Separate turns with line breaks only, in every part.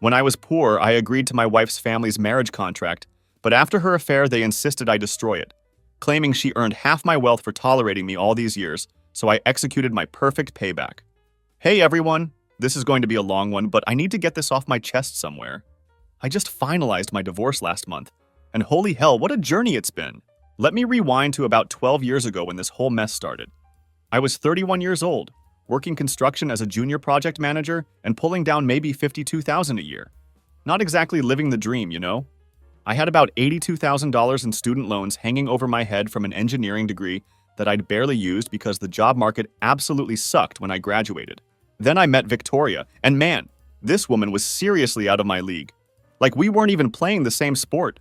When I was poor, I agreed to my wife's family's marriage contract, but after her affair, they insisted I destroy it, claiming she earned half my wealth for tolerating me all these years, so I executed my perfect payback. Hey everyone, this is going to be a long one, but I need to get this off my chest somewhere. I just finalized my divorce last month, and holy hell, what a journey it's been. Let me rewind to about 12 years ago when this whole mess started. I was 31 years old, working construction as a junior project manager and pulling down maybe $52,000 a year. Not exactly living the dream, you know? I had about $82,000 in student loans hanging over my head from an engineering degree that I'd barely used because the job market absolutely sucked when I graduated. Then I met Victoria, and man, this woman was seriously out of my league. Like we weren't even playing the same sport.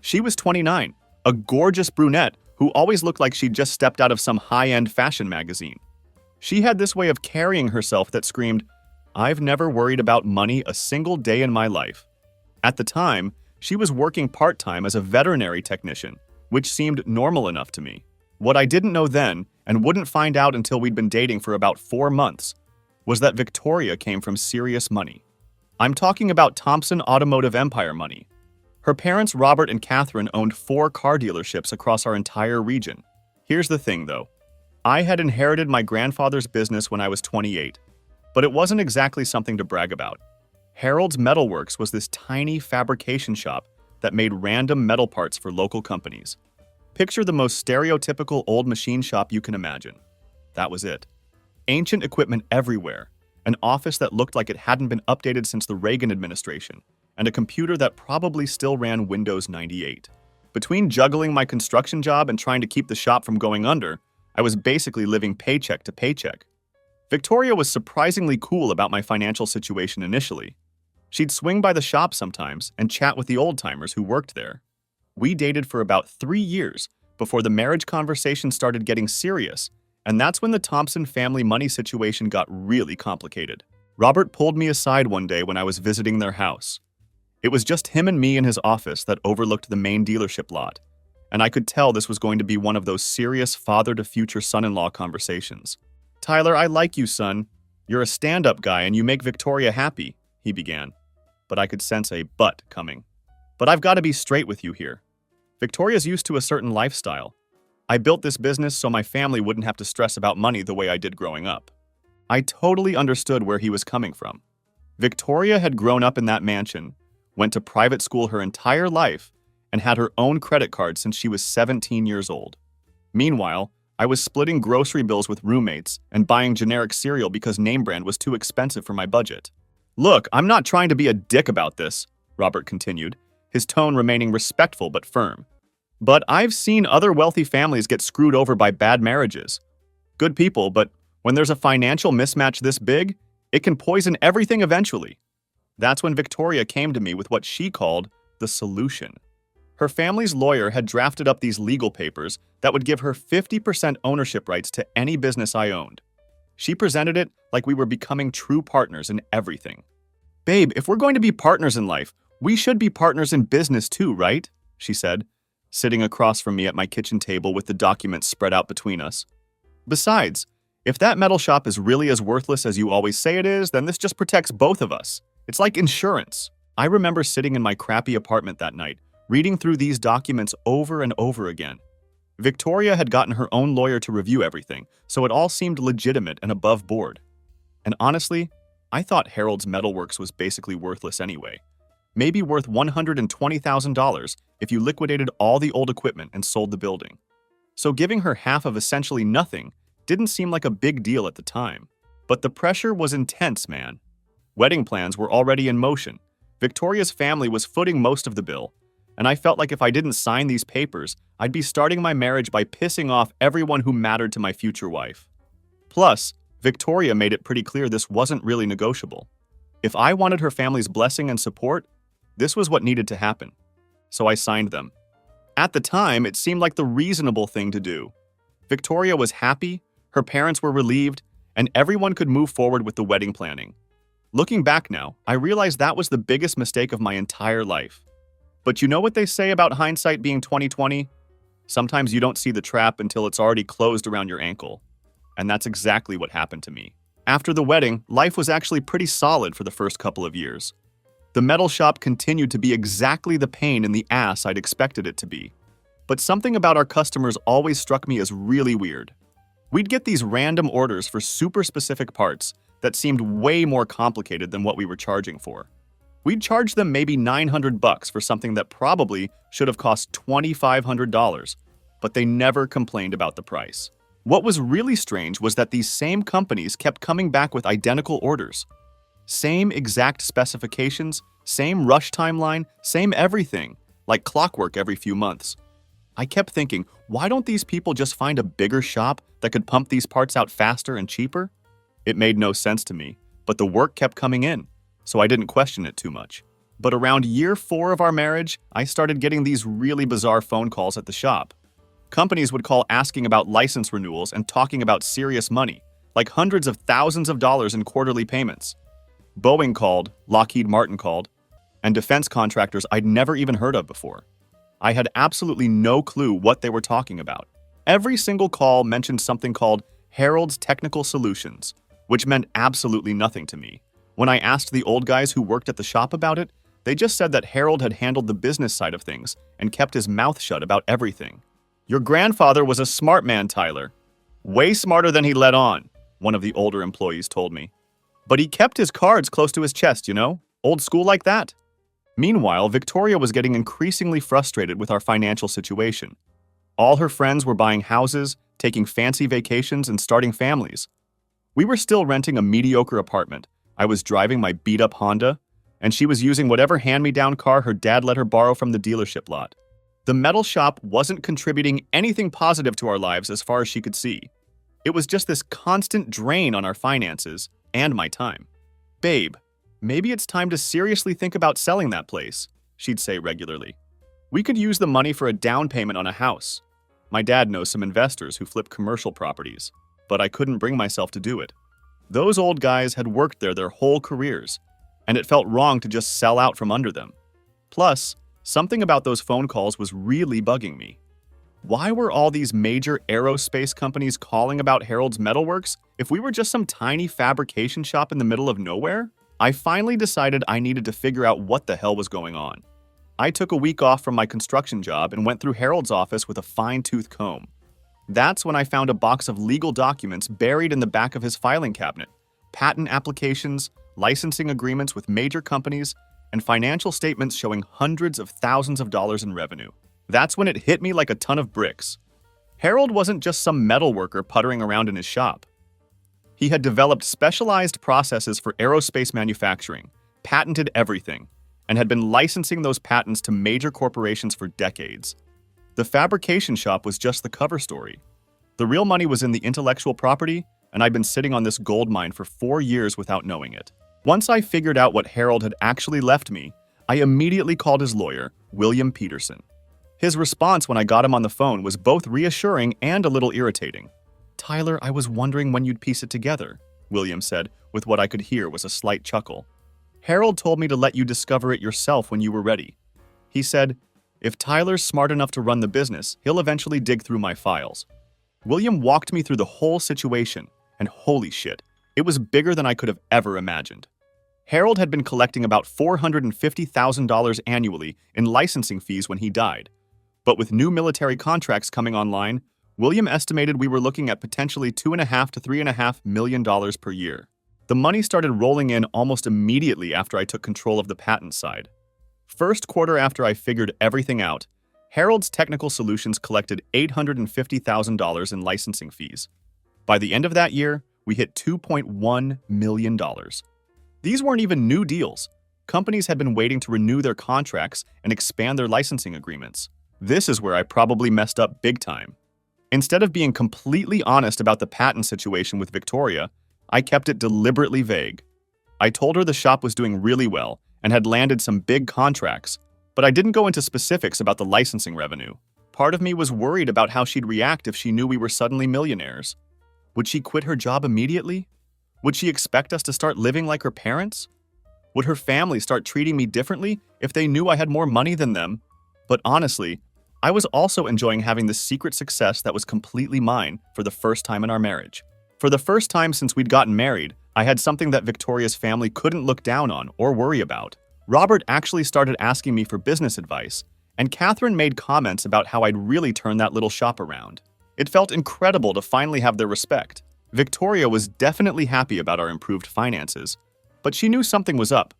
She was 29, a gorgeous brunette who always looked like she'd just stepped out of some high-end fashion magazine. She had this way of carrying herself that screamed, "I've never worried about money a single day in my life." At the time, she was working part-time as a veterinary technician, which seemed normal enough to me. What I didn't know then, and wouldn't find out until we'd been dating for about 4 months, was that Victoria came from serious money. I'm talking about Thompson Automotive Empire money. Her parents, Robert and Catherine, owned 4 car dealerships across our entire region. Here's the thing, though. I had inherited my grandfather's business when I was 28, but it wasn't exactly something to brag about. Harold's Metalworks was this tiny fabrication shop that made random metal parts for local companies. Picture the most stereotypical old machine shop you can imagine. That was it. Ancient equipment everywhere, an office that looked like it hadn't been updated since the Reagan administration, and a computer that probably still ran Windows 98. Between juggling my construction job and trying to keep the shop from going under, I was basically living paycheck to paycheck. Victoria was surprisingly cool about my financial situation initially. She'd swing by the shop sometimes and chat with the old-timers who worked there. We dated for about 3 years before the marriage conversation started getting serious, and that's when the Thompson family money situation got really complicated. Robert pulled me aside one day when I was visiting their house. It was just him and me in his office that overlooked the main dealership lot, and I could tell this was going to be one of those serious father-to-future son-in-law conversations. "Tyler, I like you, son. You're a stand-up guy and you make Victoria happy," he began. But I could sense a but coming. "But I've got to be straight with you here. Victoria's used to a certain lifestyle. I built this business so my family wouldn't have to stress about money the way I did growing up." I totally understood where he was coming from. Victoria had grown up in that mansion, went to private school her entire life, and had her own credit card since she was 17 years old. Meanwhile, I was splitting grocery bills with roommates and buying generic cereal because name brand was too expensive for my budget. "Look, I'm not trying to be a dick about this," Robert continued, his tone remaining respectful but firm. "But I've seen other wealthy families get screwed over by bad marriages. Good people, but when there's a financial mismatch this big, it can poison everything eventually." That's when Victoria came to me with what she called the solution. Her family's lawyer had drafted up these legal papers that would give her 50% ownership rights to any business I owned. She presented it like we were becoming true partners in everything. "Babe, if we're going to be partners in life, we should be partners in business too, right?" she said, sitting across from me at my kitchen table with the documents spread out between us. "Besides, if that metal shop is really as worthless as you always say it is, then this just protects both of us. It's like insurance." I remember sitting in my crappy apartment that night, reading through these documents over and over again. Victoria had gotten her own lawyer to review everything, so it all seemed legitimate and above board. And honestly, I thought Harold's Metalworks was basically worthless anyway. Maybe worth $120,000 if you liquidated all the old equipment and sold the building. So giving her half of essentially nothing didn't seem like a big deal at the time. But the pressure was intense, man. Wedding plans were already in motion. Victoria's family was footing most of the bill, and I felt like if I didn't sign these papers, I'd be starting my marriage by pissing off everyone who mattered to my future wife. Plus, Victoria made it pretty clear this wasn't really negotiable. If I wanted her family's blessing and support, this was what needed to happen. So I signed them. At the time, it seemed like the reasonable thing to do. Victoria was happy, her parents were relieved, and everyone could move forward with the wedding planning. Looking back now, I realized that was the biggest mistake of my entire life. But you know what they say about hindsight being 20/20? Sometimes you don't see the trap until it's already closed around your ankle. And that's exactly what happened to me. After the wedding, life was actually pretty solid for the first couple of years. The metal shop continued to be exactly the pain in the ass I'd expected it to be. But something about our customers always struck me as really weird. We'd get these random orders for super specific parts that seemed way more complicated than what we were charging for. We'd charge them maybe $900 for something that probably should have cost $2,500, but they never complained about the price. What was really strange was that these same companies kept coming back with identical orders. Same exact specifications, same rush timeline, same everything, like clockwork every few months. I kept thinking, why don't these people just find a bigger shop that could pump these parts out faster and cheaper? It made no sense to me, but the work kept coming in, so I didn't question it too much. But around year 4 of our marriage, I started getting these really bizarre phone calls at the shop. Companies would call asking about license renewals and talking about serious money, like hundreds of thousands of dollars in quarterly payments. Boeing called, Lockheed Martin called, and defense contractors I'd never even heard of before. I had absolutely no clue what they were talking about. Every single call mentioned something called Harold's Technical Solutions, which meant absolutely nothing to me. When I asked the old guys who worked at the shop about it, they just said that Harold had handled the business side of things and kept his mouth shut about everything. Your grandfather was a smart man, Tyler. Way smarter than he let on, one of the older employees told me. But he kept his cards close to his chest, you know? Old school like that. Meanwhile, Victoria was getting increasingly frustrated with our financial situation. All her friends were buying houses, taking fancy vacations, and starting families. We were still renting a mediocre apartment. I was driving my beat-up Honda, and she was using whatever hand-me-down car her dad let her borrow from the dealership lot. The metal shop wasn't contributing anything positive to our lives as far as she could see. It was just this constant drain on our finances and my time. Babe, maybe it's time to seriously think about selling that place, she'd say regularly. We could use the money for a down payment on a house. My dad knows some investors who flip commercial properties, but I couldn't bring myself to do it. Those old guys had worked there their whole careers, and it felt wrong to just sell out from under them. Plus, something about those phone calls was really bugging me. Why were all these major aerospace companies calling about Harold's Metalworks if we were just some tiny fabrication shop in the middle of nowhere? I finally decided I needed to figure out what the hell was going on. I took a week off from my construction job and went through Harold's office with a fine-tooth comb. That's when I found a box of legal documents buried in the back of his filing cabinet. Patent applications, licensing agreements with major companies, and financial statements showing hundreds of thousands of dollars in revenue. That's when it hit me like a ton of bricks. Harold wasn't just some metal worker puttering around in his shop. He had developed specialized processes for aerospace manufacturing, patented everything, and had been licensing those patents to major corporations for decades. The fabrication shop was just the cover story. The real money was in the intellectual property, and I'd been sitting on this gold mine for 4 years without knowing it. Once I figured out what Harold had actually left me, I immediately called his lawyer, William Peterson. His response when I got him on the phone was both reassuring and a little irritating. "Tyler, I was wondering when you'd piece it together," William said, with what I could hear was a slight chuckle. "Harold told me to let you discover it yourself when you were ready. He said, if Tyler's smart enough to run the business, he'll eventually dig through my files." William walked me through the whole situation, and holy shit, it was bigger than I could have ever imagined. Harold had been collecting about $450,000 annually in licensing fees when he died. But with new military contracts coming online, William estimated we were looking at potentially $2.5 to $3.5 million per year. The money started rolling in almost immediately after I took control of the patent side. First quarter after I figured everything out, Harold's Technical Solutions collected $850,000 in licensing fees. By the end of that year, we hit $2.1 million. These weren't even new deals. Companies had been waiting to renew their contracts and expand their licensing agreements. This is where I probably messed up big time. Instead of being completely honest about the patent situation with Victoria, I kept it deliberately vague. I told her the shop was doing really well and had landed some big contracts, but I didn't go into specifics about the licensing revenue. Part of me was worried about how she'd react if she knew we were suddenly millionaires. Would she quit her job immediately? Would she expect us to start living like her parents? Would her family start treating me differently if they knew I had more money than them? But honestly, I was also enjoying having the secret success that was completely mine for the first time in our marriage. For the first time since we'd gotten married, I had something that Victoria's family couldn't look down on or worry about. Robert actually started asking me for business advice, and Catherine made comments about how I'd really turn that little shop around. It felt incredible to finally have their respect. Victoria was definitely happy about our improved finances, but she knew something was up.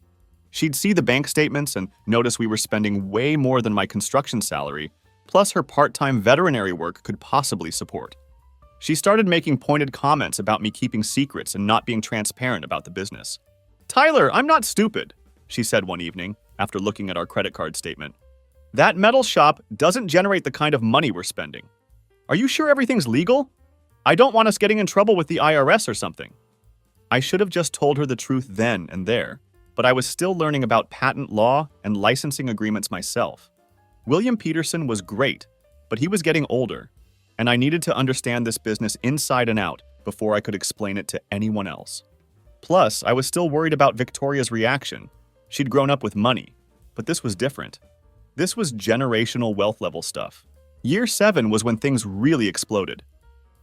She'd see the bank statements and notice we were spending way more than my construction salary, plus her part-time veterinary work could possibly support. She started making pointed comments about me keeping secrets and not being transparent about the business. "Tyler, I'm not stupid," she said one evening after looking at our credit card statement. "That metal shop doesn't generate the kind of money we're spending. Are you sure everything's legal? I don't want us getting in trouble with the IRS or something." I should have just told her the truth then and there, but I was still learning about patent law and licensing agreements myself. William Peterson was great, but he was getting older, and I needed to understand this business inside and out before I could explain it to anyone else. Plus, I was still worried about Victoria's reaction. She'd grown up with money, but this was different. This was generational wealth level stuff. Year 7 was when things really exploded.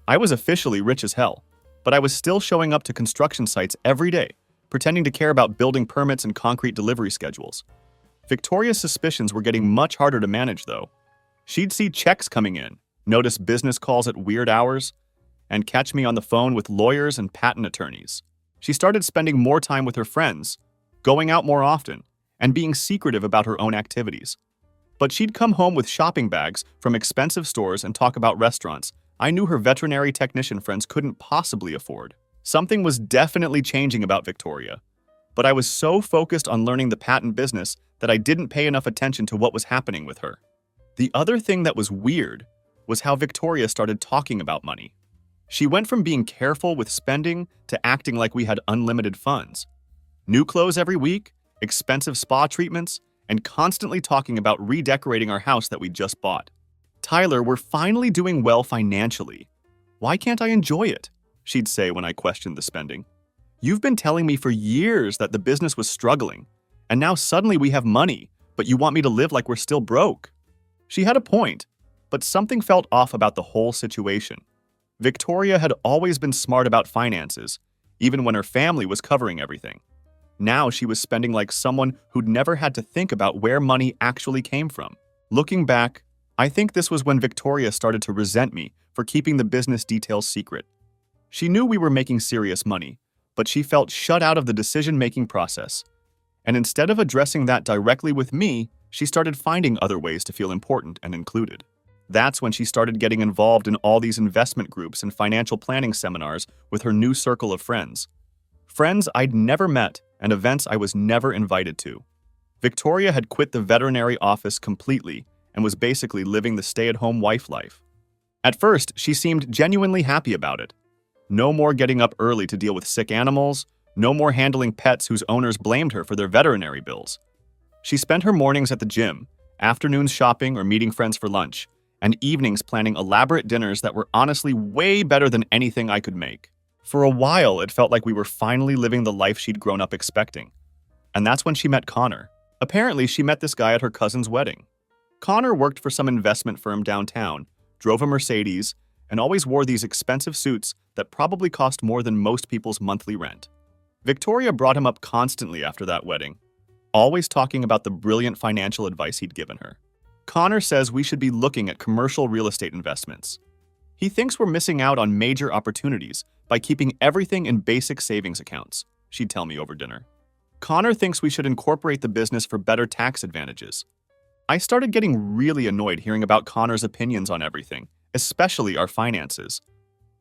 I was officially rich as hell, but I was still showing up to construction sites every day, pretending to care about building permits and concrete delivery schedules. Victoria's suspicions were getting much harder to manage, though. She'd see checks coming in, notice business calls at weird hours, and catch me on the phone with lawyers and patent attorneys. She started spending more time with her friends, going out more often, and being secretive about her own activities. But she'd come home with shopping bags from expensive stores and talk about restaurants I knew her veterinary technician friends couldn't possibly afford. Something was definitely changing about Victoria, but I was so focused on learning the patent business that I didn't pay enough attention to what was happening with her. The other thing that was weird was how Victoria started talking about money. She went from being careful with spending to acting like we had unlimited funds. New clothes every week, expensive spa treatments, and constantly talking about redecorating our house that we just bought. "Tyler, we're finally doing well financially. Why can't I enjoy it?" she'd say when I questioned the spending. "You've been telling me for years that the business was struggling, and now suddenly we have money, but you want me to live like we're still broke." She had a point, but something felt off about the whole situation. Victoria had always been smart about finances, even when her family was covering everything. Now she was spending like someone who'd never had to think about where money actually came from. Looking back, I think this was when Victoria started to resent me for keeping the business details secret. She knew we were making serious money, but she felt shut out of the decision-making process. And instead of addressing that directly with me, she started finding other ways to feel important and included. That's when she started getting involved in all these investment groups and financial planning seminars with her new circle of friends. Friends I'd never met and events I was never invited to. Victoria had quit the veterinary office completely and was basically living the stay-at-home wife life. At first, she seemed genuinely happy about it. No more getting up early to deal with sick animals, no more handling pets whose owners blamed her for their veterinary bills. She spent her mornings at the gym, afternoons shopping or meeting friends for lunch, and evenings planning elaborate dinners that were honestly way better than anything I could make. For a while, it felt like we were finally living the life she'd grown up expecting. And that's when she met Connor. Apparently, she met this guy at her cousin's wedding. Connor worked for some investment firm downtown, drove a Mercedes, and always wore these expensive suits that probably cost more than most people's monthly rent. Victoria brought him up constantly after that wedding, always talking about the brilliant financial advice he'd given her. Connor says we should be looking at commercial real estate investments. He thinks we're missing out on major opportunities by keeping everything in basic savings accounts, she'd tell me over dinner. Connor thinks we should incorporate the business for better tax advantages. I started getting really annoyed hearing about Connor's opinions on everything, especially our finances.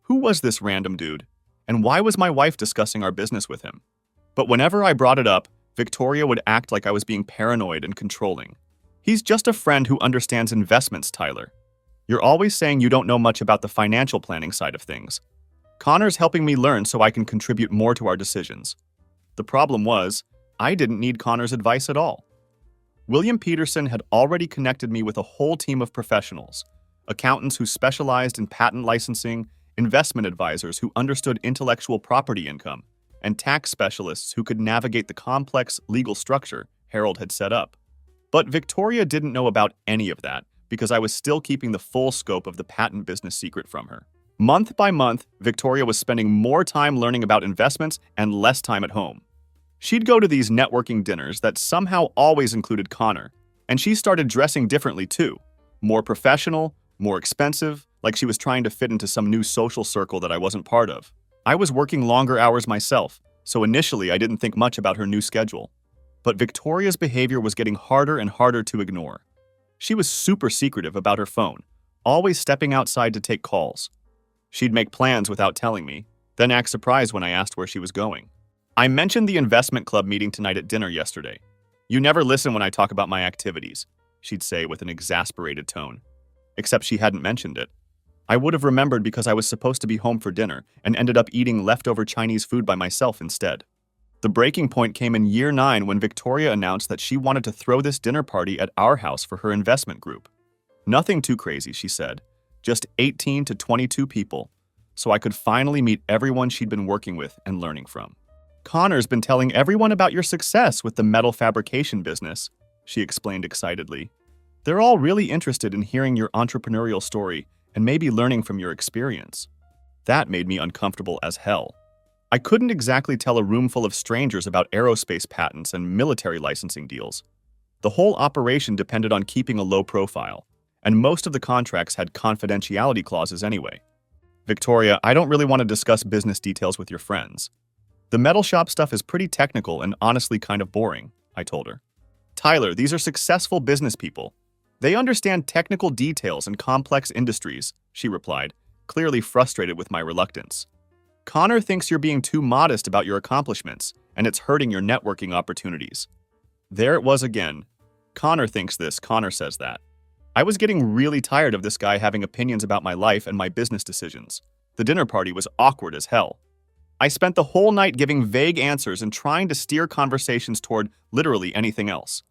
Who was this random dude? And why was my wife discussing our business with him? But whenever I brought it up, Victoria would act like I was being paranoid and controlling. "He's just a friend who understands investments, Tyler. You're always saying you don't know much about the financial planning side of things. Connor's helping me learn so I can contribute more to our decisions." The problem was, I didn't need Connor's advice at all. William Peterson had already connected me with a whole team of professionals, accountants who specialized in patent licensing, investment advisors who understood intellectual property income, and tax specialists who could navigate the complex legal structure Harold had set up. But Victoria didn't know about any of that because I was still keeping the full scope of the patent business secret from her. Month by month, Victoria was spending more time learning about investments and less time at home. She'd go to these networking dinners that somehow always included Connor, and she started dressing differently too. More professional, more expensive, like she was trying to fit into some new social circle that I wasn't part of. I was working longer hours myself, so initially I didn't think much about her new schedule. But Victoria's behavior was getting harder and harder to ignore. She was super secretive about her phone, always stepping outside to take calls. She'd make plans without telling me, then act surprised when I asked where she was going. I mentioned the investment club meeting tonight at dinner yesterday. "You never listen when I talk about my activities," she'd say with an exasperated tone. Except she hadn't mentioned it. I would have remembered because I was supposed to be home for dinner and ended up eating leftover Chinese food by myself instead. The breaking point came in year 9 when Victoria announced that she wanted to throw this dinner party at our house for her investment group. Nothing too crazy, she said. Just 18 to 22 people, so I could finally meet everyone she'd been working with and learning from. "Connor's been telling everyone about your success with the metal fabrication business," she explained excitedly. "They're all really interested in hearing your entrepreneurial story and maybe learning from your experience." That made me uncomfortable as hell. I couldn't exactly tell a room full of strangers about aerospace patents and military licensing deals. The whole operation depended on keeping a low profile, and most of the contracts had confidentiality clauses anyway. "Victoria, I don't really want to discuss business details with your friends. The metal shop stuff is pretty technical and honestly kind of boring," I told her. "Tyler, these are successful business people. They understand technical details and complex industries," she replied, clearly frustrated with my reluctance. "Connor thinks you're being too modest about your accomplishments, and it's hurting your networking opportunities." There it was again. Connor thinks this, Connor says that. I was getting really tired of this guy having opinions about my life and my business decisions. The dinner party was awkward as hell. I spent the whole night giving vague answers and trying to steer conversations toward literally anything else.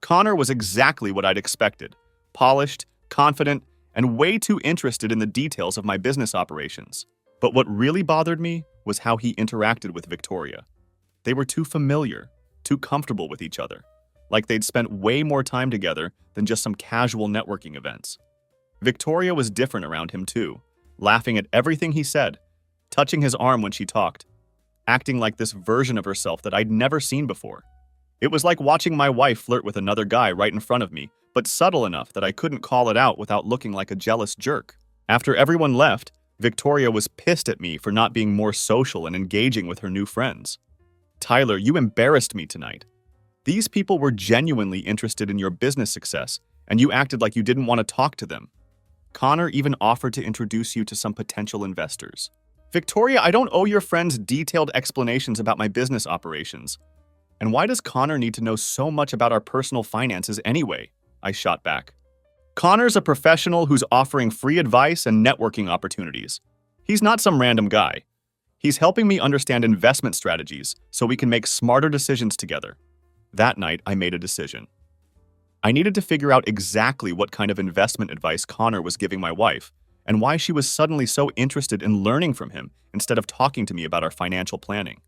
Connor was exactly what I'd expected: polished, confident, and way too interested in the details of my business operations. But what really bothered me was how he interacted with Victoria. They were too familiar, too comfortable with each other, like they'd spent way more time together than just some casual networking events. Victoria was different around him too, laughing at everything he said, touching his arm when she talked, acting like this version of herself that I'd never seen before. It was like watching my wife flirt with another guy right in front of me, but subtle enough that I couldn't call it out without looking like a jealous jerk. After everyone left, Victoria was pissed at me for not being more social and engaging with her new friends. "Tyler, you embarrassed me tonight. These people were genuinely interested in your business success, and you acted like you didn't want to talk to them. Connor even offered to introduce you to some potential investors." "Victoria, I don't owe your friends detailed explanations about my business operations. And why does Connor need to know so much about our personal finances anyway?" I shot back. "Connor's a professional who's offering free advice and networking opportunities. He's not some random guy. He's helping me understand investment strategies so we can make smarter decisions together." That night, I made a decision. I needed to figure out exactly what kind of investment advice Connor was giving my wife, and why she was suddenly so interested in learning from him instead of talking to me about our financial planning.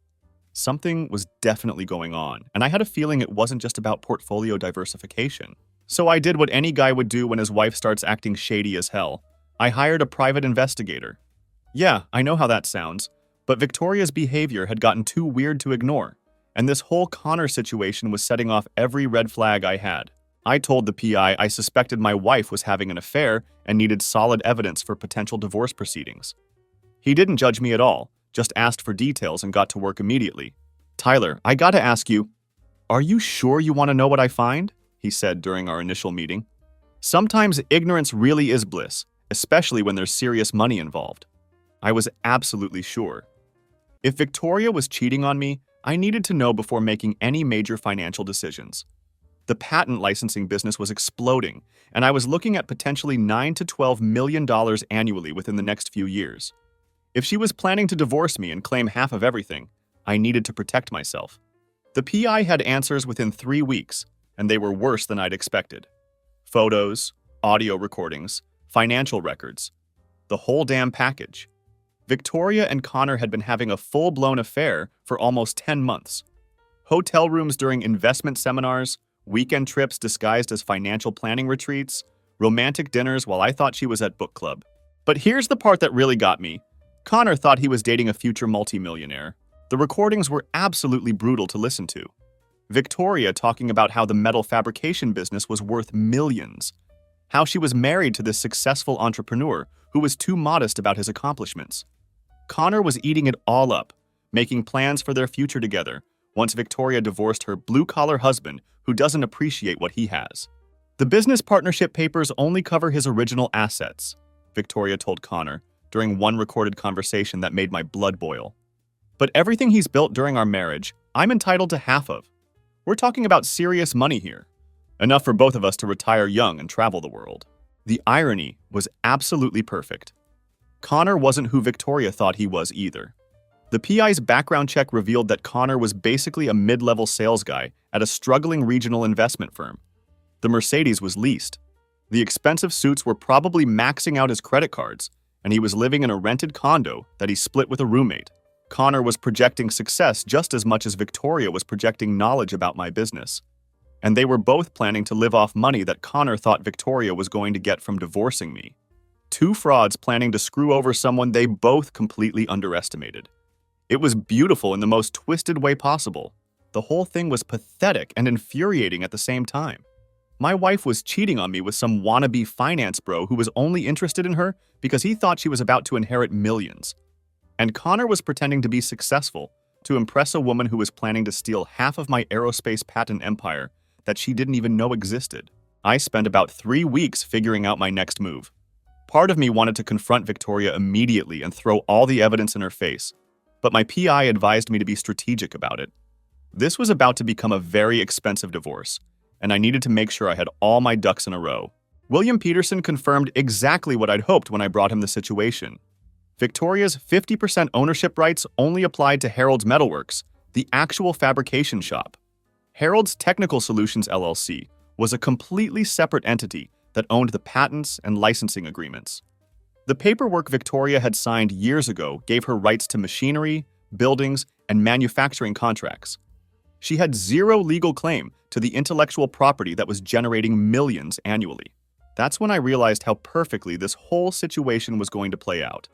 Something was definitely going on, and I had a feeling it wasn't just about portfolio diversification. So I did what any guy would do when his wife starts acting shady as hell. I hired a private investigator. Yeah, I know how that sounds, but Victoria's behavior had gotten too weird to ignore, and this whole Connor situation was setting off every red flag I had. I told the PI I suspected my wife was having an affair and needed solid evidence for potential divorce proceedings. He didn't judge me at all, just asked for details and got to work immediately. "Tyler, I gotta ask you, are you sure you want to know what I find?" he said during our initial meeting. "Sometimes ignorance really is bliss, especially when there's serious money involved." I was absolutely sure. If Victoria was cheating on me, I needed to know before making any major financial decisions. The patent licensing business was exploding, and I was looking at potentially $9 to $12 million annually within the next few years. If she was planning to divorce me and claim half of everything, I needed to protect myself. The PI had answers within 3 weeks, and they were worse than I'd expected. Photos, audio recordings, financial records, the whole damn package. Victoria and Connor had been having a full-blown affair for almost 10 months. Hotel rooms during investment seminars, weekend trips disguised as financial planning retreats, romantic dinners while I thought she was at book club. But here's the part that really got me. Connor thought he was dating a future multimillionaire. The recordings were absolutely brutal to listen to. Victoria talking about how the metal fabrication business was worth millions, how she was married to this successful entrepreneur who was too modest about his accomplishments. Connor was eating it all up, making plans for their future together once Victoria divorced her blue-collar husband who doesn't appreciate what he has. The business partnership papers only cover his original assets, Victoria told Connor during one recorded conversation that made my blood boil. But everything he's built during our marriage, I'm entitled to half of. We're talking about serious money here. Enough for both of us to retire young and travel the world. The irony was absolutely perfect. Connor wasn't who Victoria thought he was either. The PI's background check revealed that Connor was basically a mid-level sales guy at a struggling regional investment firm. The Mercedes was leased. The expensive suits were probably maxing out his credit cards, and he was living in a rented condo that he split with a roommate. Connor was projecting success just as much as Victoria was projecting knowledge about my business. And they were both planning to live off money that Connor thought Victoria was going to get from divorcing me. Two frauds planning to screw over someone they both completely underestimated. It was beautiful in the most twisted way possible. The whole thing was pathetic and infuriating at the same time. My wife was cheating on me with some wannabe finance bro who was only interested in her because he thought she was about to inherit millions. And Connor was pretending to be successful to impress a woman who was planning to steal half of my aerospace patent empire that she didn't even know existed. I spent about 3 weeks figuring out my next move. Part of me wanted to confront Victoria immediately and throw all the evidence in her face, but my PI advised me to be strategic about it. This was about to become a very expensive divorce, and I needed to make sure I had all my ducks in a row. William Peterson confirmed exactly what I'd hoped when I brought him the situation. Victoria's 50% ownership rights only applied to Harold's Metalworks, the actual fabrication shop. Harold's Technical Solutions LLC was a completely separate entity that owned the patents and licensing agreements. The paperwork Victoria had signed years ago gave her rights to machinery, buildings, and manufacturing contracts. She had zero legal claim to the intellectual property that was generating millions annually. That's when I realized how perfectly this whole situation was going to play out.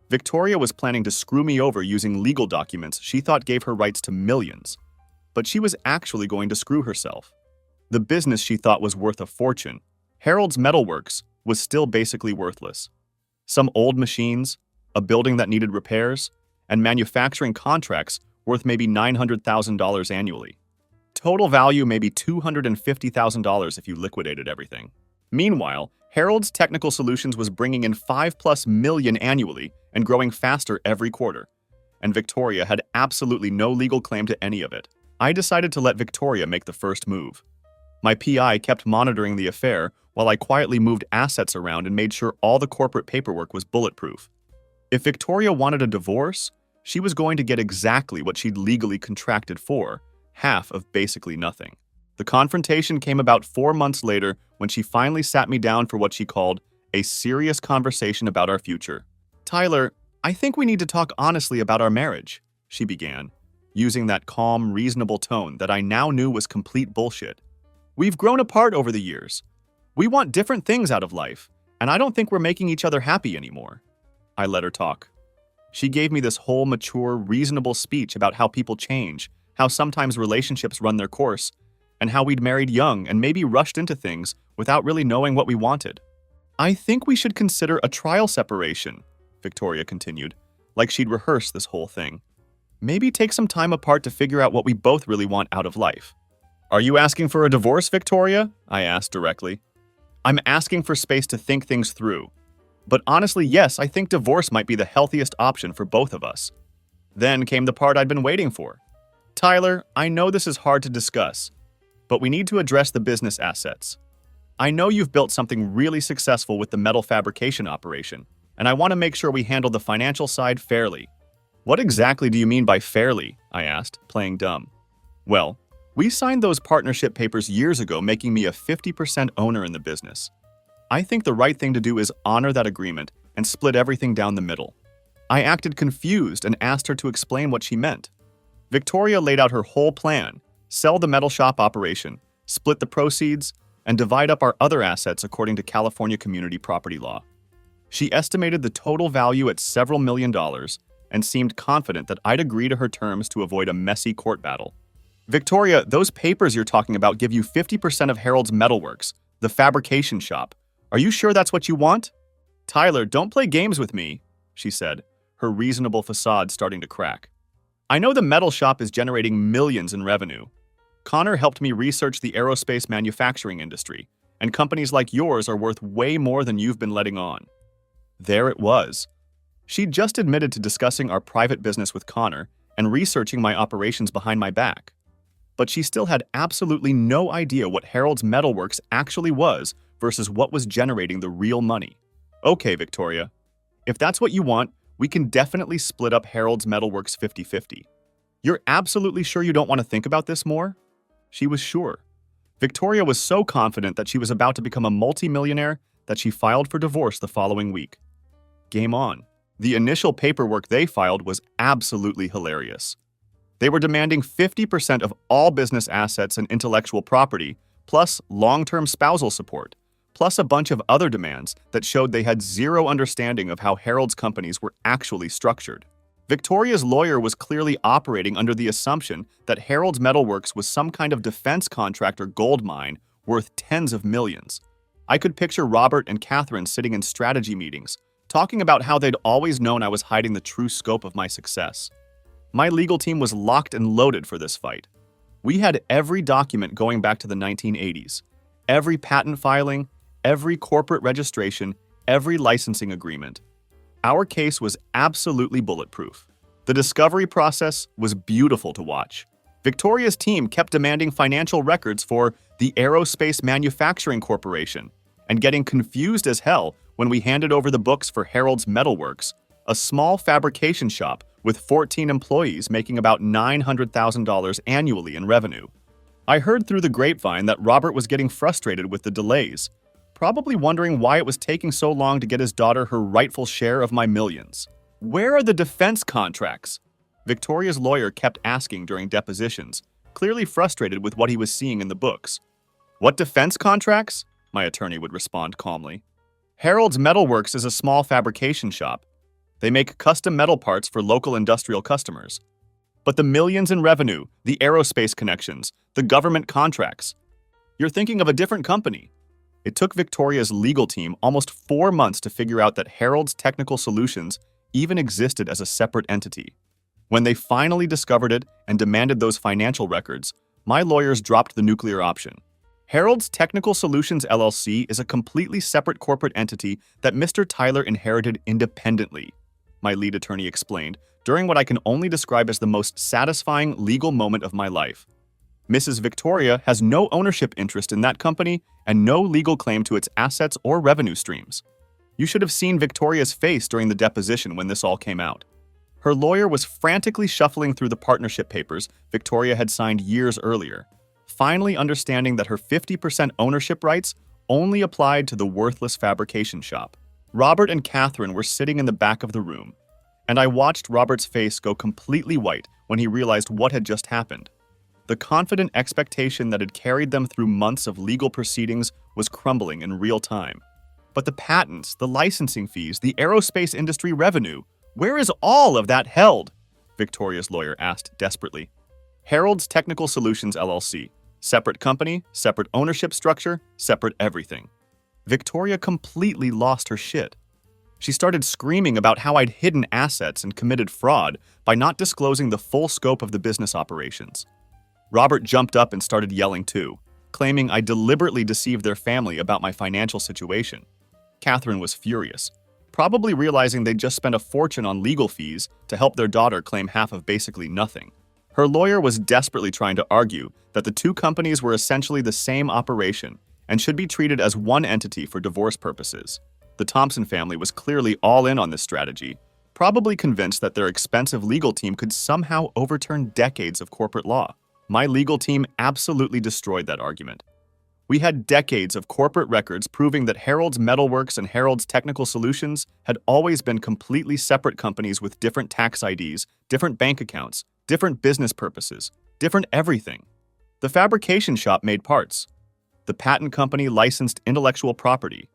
Victoria was planning to screw me over using legal documents she thought gave her rights to millions. But she was actually going to screw herself. The business she thought was worth a fortune, Harold's Metalworks, was still basically worthless. Some old machines, a building that needed repairs, and manufacturing contracts worth maybe $900,000 annually. Total value maybe $250,000 if you liquidated everything. Meanwhile, Harold's Technical Solutions was bringing in $5+ million annually and growing faster every quarter. And Victoria had absolutely no legal claim to any of it. I decided to let Victoria make the first move. My PI kept monitoring the affair while I quietly moved assets around and made sure all the corporate paperwork was bulletproof. If Victoria wanted a divorce, she was going to get exactly what she'd legally contracted for, half of basically nothing. The confrontation came about 4 months later when she finally sat me down for what she called a serious conversation about our future. "Tyler, I think we need to talk honestly about our marriage," she began, using that calm, reasonable tone that I now knew was complete bullshit. "We've grown apart over the years. We want different things out of life, and I don't think we're making each other happy anymore." I let her talk. She gave me this whole mature, reasonable speech about how people change, how sometimes relationships run their course, and how we'd married young and maybe rushed into things without really knowing what we wanted. "I think we should consider a trial separation," Victoria continued, like she'd rehearsed this whole thing. "Maybe take some time apart to figure out what we both really want out of life." "Are you asking for a divorce, Victoria?" I asked directly. "I'm asking for space to think things through. But honestly, yes, I think divorce might be the healthiest option for both of us." Then came the part I'd been waiting for. "Tyler, I know this is hard to discuss, but we need to address the business assets. I know you've built something really successful with the metal fabrication operation, and I want to make sure we handle the financial side fairly." "What exactly do you mean by fairly?" I asked, playing dumb. "Well, we signed those partnership papers years ago, making me a 50% owner in the business. I think the right thing to do is honor that agreement and split everything down the middle." I acted confused and asked her to explain what she meant. Victoria laid out her whole plan: sell the metal shop operation, split the proceeds, and divide up our other assets according to California community property law. She estimated the total value at several $1 million and seemed confident that I'd agree to her terms to avoid a messy court battle. Victoria, those papers you're talking about give you 50% of Harold's Metalworks, the fabrication shop. Are you sure that's what you want? Tyler, don't play games with me, she said, her reasonable facade starting to crack. I know the metal shop is generating millions in revenue. Connor helped me research the aerospace manufacturing industry, and companies like yours are worth way more than you've been letting on. There it was. She'd just admitted to discussing our private business with Connor and researching my operations behind my back. But she still had absolutely no idea what Harold's Metalworks actually was versus what was generating the real money. Okay, Victoria. If that's what you want, we can definitely split up Harold's Metalworks 50-50. You're absolutely sure you don't want to think about this more? She was sure. Victoria was so confident that she was about to become a multimillionaire that she filed for divorce the following week. Game on. The initial paperwork they filed was absolutely hilarious. They were demanding 50% of all business assets and intellectual property, plus long-term spousal support, plus a bunch of other demands that showed they had zero understanding of how Harold's companies were actually structured. Victoria's lawyer was clearly operating under the assumption that Harold's Metalworks was some kind of defense contractor gold mine worth tens of millions. I could picture Robert and Catherine sitting in strategy meetings, talking about how they'd always known I was hiding the true scope of my success. My legal team was locked and loaded for this fight. We had every document going back to the 1980s, every patent filing, every corporate registration, every licensing agreement. Our case was absolutely bulletproof. The discovery process was beautiful to watch. Victoria's team kept demanding financial records for the Aerospace Manufacturing Corporation and getting confused as hell when we handed over the books for Harold's Metalworks, a small fabrication shop with 14 employees making about $900,000 annually in revenue. I heard through the grapevine that Robert was getting frustrated with the delays, probably wondering why it was taking so long to get his daughter her rightful share of my millions. Where are the defense contracts? Victoria's lawyer kept asking during depositions, clearly frustrated with what he was seeing in the books. What defense contracts? My attorney would respond calmly. Harold's Metalworks is a small fabrication shop. They make custom metal parts for local industrial customers. But the millions in revenue, the aerospace connections, the government contracts. You're thinking of a different company. It took Victoria's legal team almost 4 months to figure out that Harold's Technical Solutions even existed as a separate entity. When they finally discovered it and demanded those financial records, my lawyers dropped the nuclear option. Harold's Technical Solutions LLC is a completely separate corporate entity that Mr. Tyler inherited independently, my lead attorney explained, during what I can only describe as the most satisfying legal moment of my life. Mrs. Victoria has no ownership interest in that company and no legal claim to its assets or revenue streams. You should have seen Victoria's face during the deposition when this all came out. Her lawyer was frantically shuffling through the partnership papers Victoria had signed years earlier, finally understanding that her 50% ownership rights only applied to the worthless fabrication shop. Robert and Catherine were sitting in the back of the room, and I watched Robert's face go completely white when he realized what had just happened. The confident expectation that had carried them through months of legal proceedings was crumbling in real time. But the patents, the licensing fees, the aerospace industry revenue, where is all of that held? Victoria's lawyer asked desperately. Harold's Technical Solutions LLC. Separate company, separate ownership structure, separate everything. Victoria completely lost her shit. She started screaming about how I'd hidden assets and committed fraud by not disclosing the full scope of the business operations. Robert jumped up and started yelling too, claiming I deliberately deceived their family about my financial situation. Catherine was furious, probably realizing they'd just spent a fortune on legal fees to help their daughter claim half of basically nothing. Her lawyer was desperately trying to argue that the two companies were essentially the same operation and should be treated as one entity for divorce purposes. The Thompson family was clearly all in on this strategy, probably convinced that their expensive legal team could somehow overturn decades of corporate law. My legal team absolutely destroyed that argument. We had decades of corporate records proving that Harold's Metalworks and Harold's Technical Solutions had always been completely separate companies with different tax IDs, different bank accounts, different business purposes, different everything. The fabrication shop made parts. The patent company licensed intellectual property.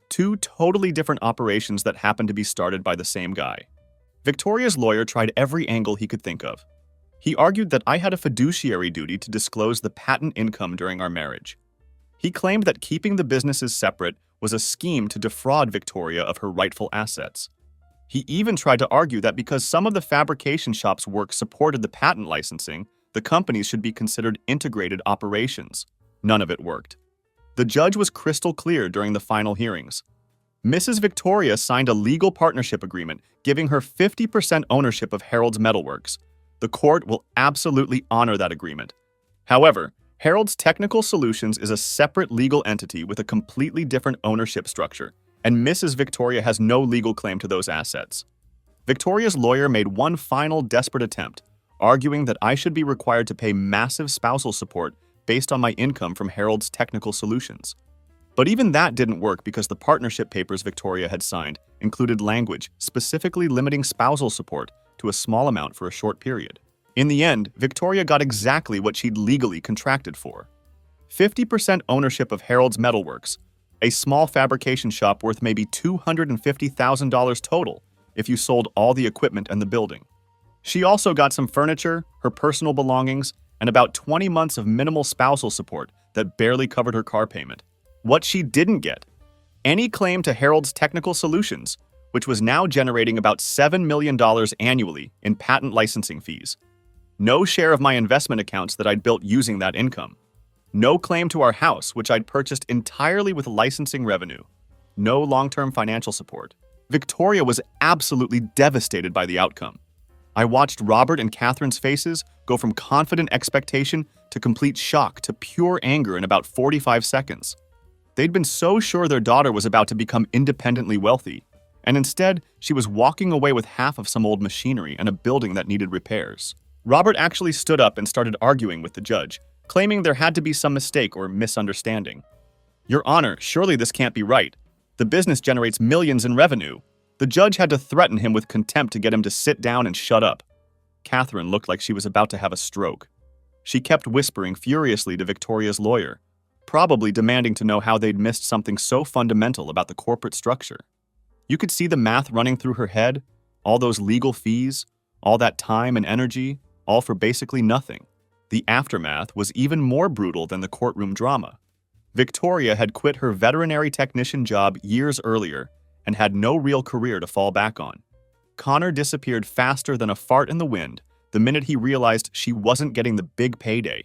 Two totally different operations that happened to be started by the same guy. Victoria's lawyer tried every angle he could think of. He argued that I had a fiduciary duty to disclose the patent income during our marriage. He claimed that keeping the businesses separate was a scheme to defraud Victoria of her rightful assets. He even tried to argue that because some of the fabrication shop's work supported the patent licensing, the companies should be considered integrated operations. None of it worked. The judge was crystal clear during the final hearings. Mrs. Victoria signed a legal partnership agreement giving her 50% ownership of Harold's Metalworks. The court will absolutely honor that agreement. However, Harold's Technical Solutions is a separate legal entity with a completely different ownership structure, and Mrs. Victoria has no legal claim to those assets. Victoria's lawyer made one final desperate attempt, arguing that I should be required to pay massive spousal support based on my income from Harold's Technical Solutions. But even that didn't work because the partnership papers Victoria had signed included language specifically limiting spousal support to a small amount for a short period. In the end, Victoria got exactly what she'd legally contracted for: 50% ownership of Harold's Metalworks, a small fabrication shop worth maybe $250,000 total if you sold all the equipment and the building. She also got some furniture, her personal belongings, and about 20 months of minimal spousal support that barely covered her car payment. What she didn't get: any claim to Harold's Technical Solutions, which was now generating about $7 million annually in patent licensing fees. No share of my investment accounts that I'd built using that income. No claim to our house, which I'd purchased entirely with licensing revenue. No long-term financial support. Victoria was absolutely devastated by the outcome. I watched Robert and Catherine's faces go from confident expectation to complete shock to pure anger in about 45 seconds. They'd been so sure their daughter was about to become independently wealthy, and instead, she was walking away with half of some old machinery and a building that needed repairs. Robert actually stood up and started arguing with the judge, claiming there had to be some mistake or misunderstanding. "Your Honor, surely this can't be right. The business generates millions in revenue." The judge had to threaten him with contempt to get him to sit down and shut up. Catherine looked like she was about to have a stroke. She kept whispering furiously to Victoria's lawyer, probably demanding to know how they'd missed something so fundamental about the corporate structure. You could see the math running through her head, all those legal fees, all that time and energy, all for basically nothing. The aftermath was even more brutal than the courtroom drama. Victoria had quit her veterinary technician job years earlier and had no real career to fall back on. Connor disappeared faster than a fart in the wind the minute he realized she wasn't getting the big payday.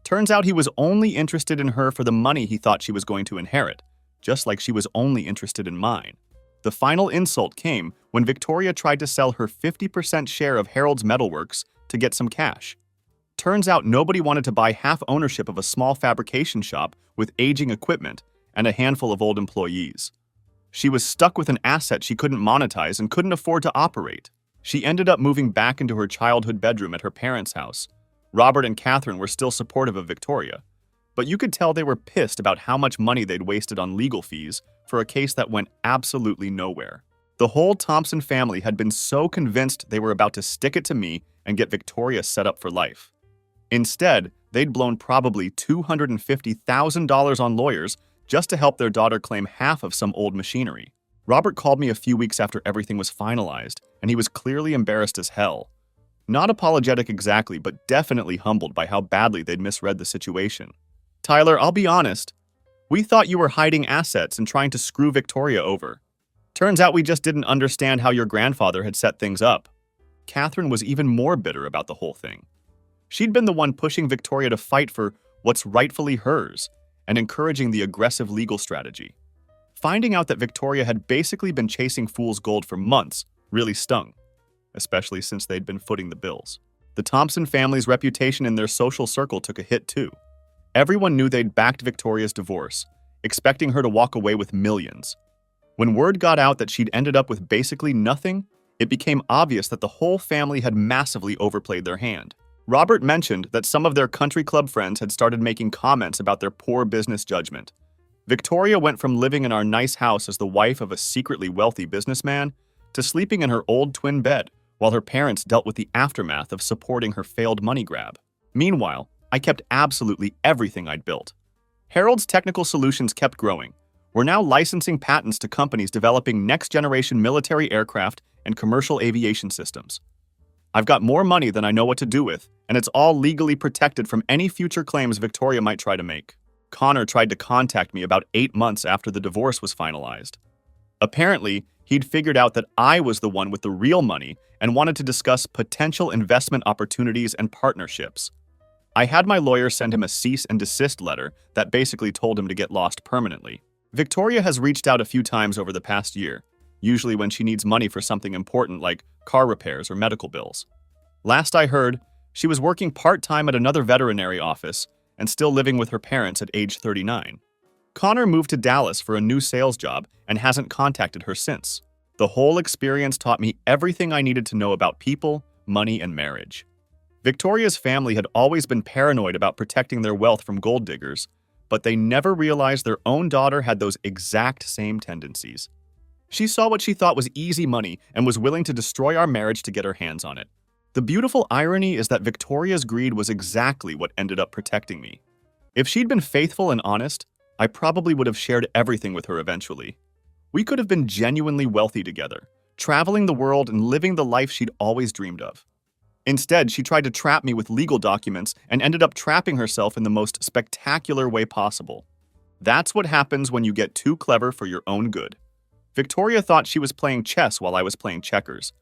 Turns out he was only interested in her for the money he thought she was going to inherit, just like she was only interested in mine. The final insult came when Victoria tried to sell her 50% share of Harold's Metalworks to get some cash. Turns out nobody wanted to buy half ownership of a small fabrication shop with aging equipment and a handful of old employees. She was stuck with an asset she couldn't monetize and couldn't afford to operate. She ended up moving back into her childhood bedroom at her parents' house. Robert and Catherine were still supportive of Victoria, but you could tell they were pissed about how much money they'd wasted on legal fees for a case that went absolutely nowhere. The whole Thompson family had been so convinced they were about to stick it to me and get Victoria set up for life. Instead, they'd blown probably $250,000 on lawyers just to help their daughter claim half of some old machinery. Robert called me a few weeks after everything was finalized, and he was clearly embarrassed as hell. Not apologetic exactly, but definitely humbled by how badly they'd misread the situation. "Tyler, I'll be honest. We thought you were hiding assets and trying to screw Victoria over. Turns out we just didn't understand how your grandfather had set things up." Catherine was even more bitter about the whole thing. She'd been the one pushing Victoria to fight for what's rightfully hers and encouraging the aggressive legal strategy. Finding out that Victoria had basically been chasing fool's gold for months really stung, especially since they'd been footing the bills. The Thompson family's reputation in their social circle took a hit too. Everyone knew they'd backed Victoria's divorce, expecting her to walk away with millions. When word got out that she'd ended up with basically nothing, it became obvious that the whole family had massively overplayed their hand. Robert mentioned that some of their country club friends had started making comments about their poor business judgment. Victoria went from living in our nice house as the wife of a secretly wealthy businessman to sleeping in her old twin bed while her parents dealt with the aftermath of supporting her failed money grab. Meanwhile, I kept absolutely everything I'd built. Harold's Technical Solutions kept growing. We're now licensing patents to companies developing next-generation military aircraft and commercial aviation systems. I've got more money than I know what to do with, and it's all legally protected from any future claims Victoria might try to make. Connor tried to contact me about 8 months after the divorce was finalized. Apparently, he'd figured out that I was the one with the real money and wanted to discuss potential investment opportunities and partnerships. I had my lawyer send him a cease and desist letter that basically told him to get lost permanently. Victoria has reached out a few times over the past year, usually when she needs money for something important like car repairs or medical bills. Last I heard, she was working part-time at another veterinary office and still living with her parents at age 39. Connor moved to Dallas for a new sales job and hasn't contacted her since. The whole experience taught me everything I needed to know about people, money, and marriage. Victoria's family had always been paranoid about protecting their wealth from gold diggers, but they never realized their own daughter had those exact same tendencies. She saw what she thought was easy money and was willing to destroy our marriage to get her hands on it. The beautiful irony is that Victoria's greed was exactly what ended up protecting me. If she'd been faithful and honest, I probably would have shared everything with her eventually. We could have been genuinely wealthy together, traveling the world and living the life she'd always dreamed of. Instead, she tried to trap me with legal documents and ended up trapping herself in the most spectacular way possible. That's what happens when you get too clever for your own good. Victoria thought she was playing chess while I was playing checkers,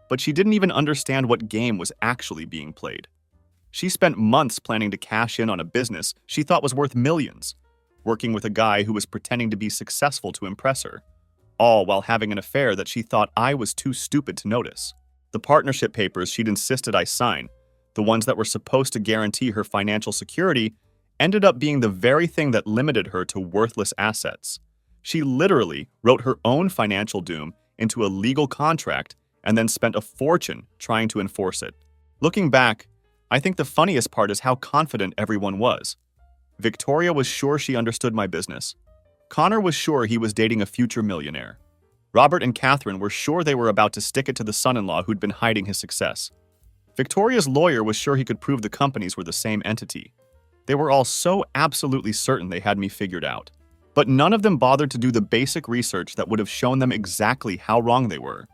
but she didn't even understand what game was actually being played. She spent months planning to cash in on a business she thought was worth millions, working with a guy who was pretending to be successful to impress her, all while having an affair that she thought I was too stupid to notice. The partnership papers she'd insisted I sign, the ones that were supposed to guarantee her financial security, ended up being the very thing that limited her to worthless assets. She literally wrote her own financial doom into a legal contract and then spent a fortune trying to enforce it. Looking back, I think the funniest part is how confident everyone was. Victoria was sure she understood my business. Connor was sure he was dating a future millionaire. Robert and Catherine were sure they were about to stick it to the son-in-law who'd been hiding his success. Victoria's lawyer was sure he could prove the companies were the same entity. They were all so absolutely certain they had me figured out. But none of them bothered to do the basic research that would have shown them exactly how wrong they were.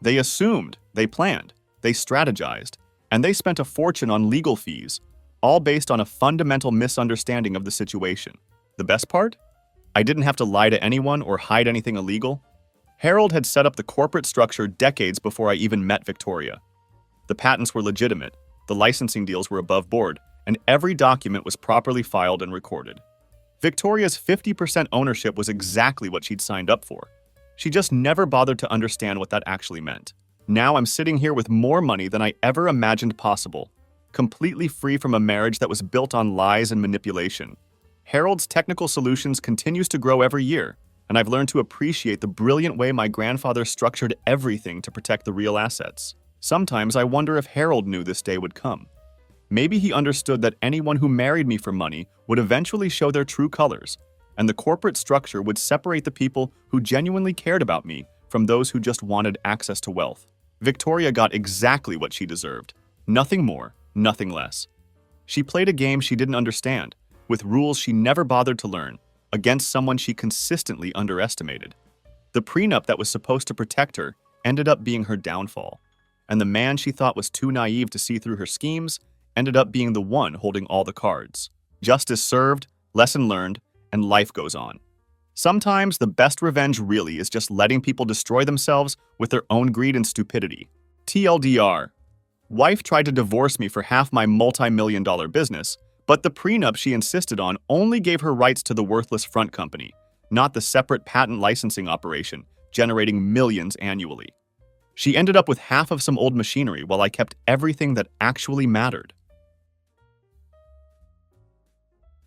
They assumed, they planned, they strategized, and they spent a fortune on legal fees, all based on a fundamental misunderstanding of the situation. The best part? I didn't have to lie to anyone or hide anything illegal. Harold had set up the corporate structure decades before I even met Victoria. The patents were legitimate, the licensing deals were above board, and every document was properly filed and recorded. Victoria's 50% ownership was exactly what she'd signed up for. She just never bothered to understand what that actually meant. Now I'm sitting here with more money than I ever imagined possible, completely free from a marriage that was built on lies and manipulation. Harold's Technical Solutions continues to grow every year, and I've learned to appreciate the brilliant way my grandfather structured everything to protect the real assets. Sometimes I wonder if Harold knew this day would come. Maybe he understood that anyone who married me for money would eventually show their true colors, and the corporate structure would separate the people who genuinely cared about me from those who just wanted access to wealth. Victoria got exactly what she deserved. Nothing more, nothing less. She played a game she didn't understand, with rules she never bothered to learn, against someone she consistently underestimated. The prenup that was supposed to protect her ended up being her downfall, and the man she thought was too naive to see through her schemes ended up being the one holding all the cards. Justice served, lesson learned, and life goes on. Sometimes the best revenge really is just letting people destroy themselves with their own greed and stupidity. TLDR. Wife tried to divorce me for half my multi-million-dollar business, but the prenup she insisted on only gave her rights to the worthless front company, not the separate patent licensing operation, generating millions annually. She ended up with half of some old machinery while I kept everything that actually mattered.